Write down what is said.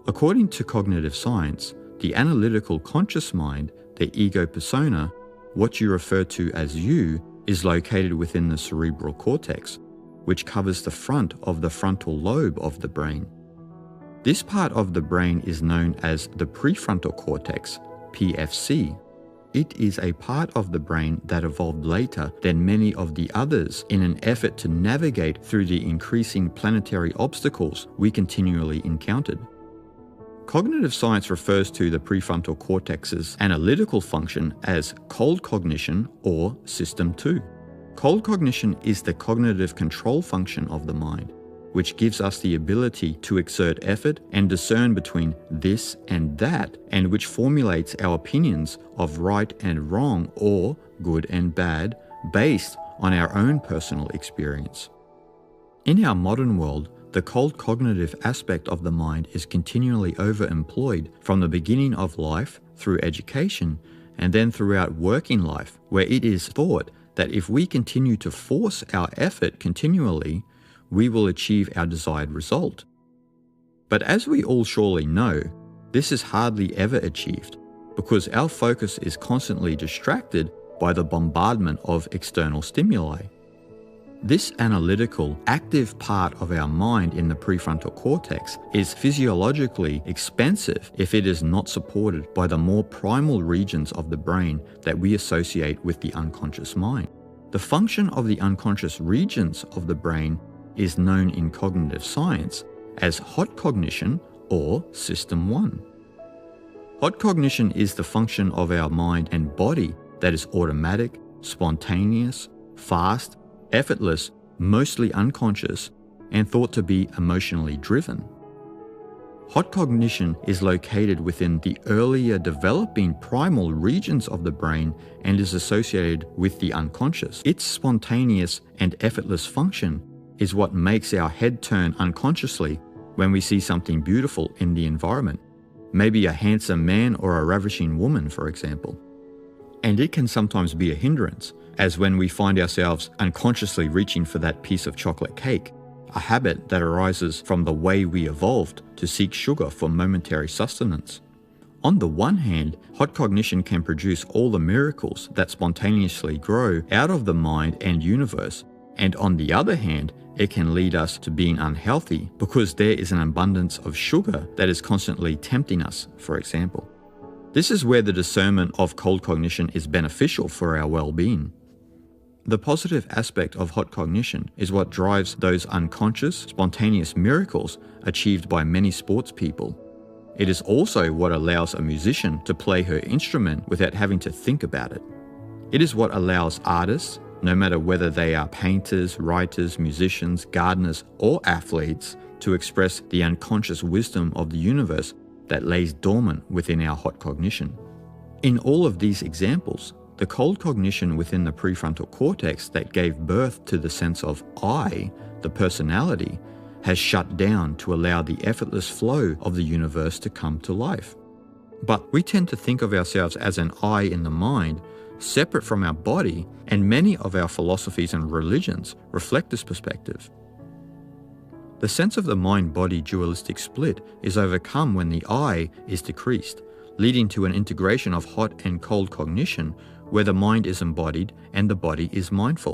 According to cognitive science, the analytical conscious mind, the ego persona, what you refer to as you, is located within the cerebral cortex, which covers the front of the frontal lobe of the brain. This part of the brain is known as the prefrontal cortex, PFC. It is a part of the brain that evolved later than many of the others in an effort to navigate through the increasing planetary obstacles we continually encountered. Cognitive science refers to the prefrontal cortex's analytical function as cold cognition or System 2. Cold cognition is the cognitive control function of the mind, which gives us the ability to exert effort and discern between this and that, and which formulates our opinions of right and wrong or good and bad based on our own personal experience. In our modern world, the cold cognitive aspect of the mind is continually overemployed from the beginning of life through education and then throughout working life, where it is thought that if we continue to force our effort continually, we will achieve our desired result. But as we all surely know, this is hardly ever achieved because our focus is constantly distracted by the bombardment of external stimuli. This analytical, active part of our mind in the prefrontal cortex is physiologically expensive if it is not supported by the more primal regions of the brain that we associate with the unconscious mind. The function of the unconscious regions of the brain is known in cognitive science as hot cognition or System 1. Hot cognition is the function of our mind and body that is automatic, spontaneous, fast, effortless, mostly unconscious, and thought to be emotionally driven. Hot cognition is located within the earlier developing primal regions of the brain and is associated with the unconscious. Its spontaneous and effortless function is what makes our head turn unconsciously when we see something beautiful in the environment, maybe a handsome man or a ravishing woman, for example. And it can sometimes be a hindrance, as when we find ourselves unconsciously reaching for that piece of chocolate cake, a habit that arises from the way we evolved to seek sugar for momentary sustenance. On the one hand, hot cognition can produce all the miracles that spontaneously grow out of the mind and universe, and on the other hand, it can lead us to being unhealthy because there is an abundance of sugar that is constantly tempting us, for example. This is where the discernment of cold cognition is beneficial for our well-being. The positive aspect of hot cognition is what drives those unconscious, spontaneous miracles achieved by many sports people. It is also what allows a musician to play her instrument without having to think about it. It is what allows artists, no matter whether they are painters, writers, musicians, gardeners, or athletes, to express the unconscious wisdom of the universe that lays dormant within our hot cognition. In all of these examples, the cold cognition within the prefrontal cortex that gave birth to the sense of I, the personality, has shut down to allow the effortless flow of the universe to come to life. But we tend to think of ourselves as an I in the mind, separate from our body, and many of our philosophies and religions reflect this perspective. The sense of the mind-body dualistic split is overcome when the I is decreased, leading to an integration of hot and cold cognition where the mind is embodied and the body is mindful.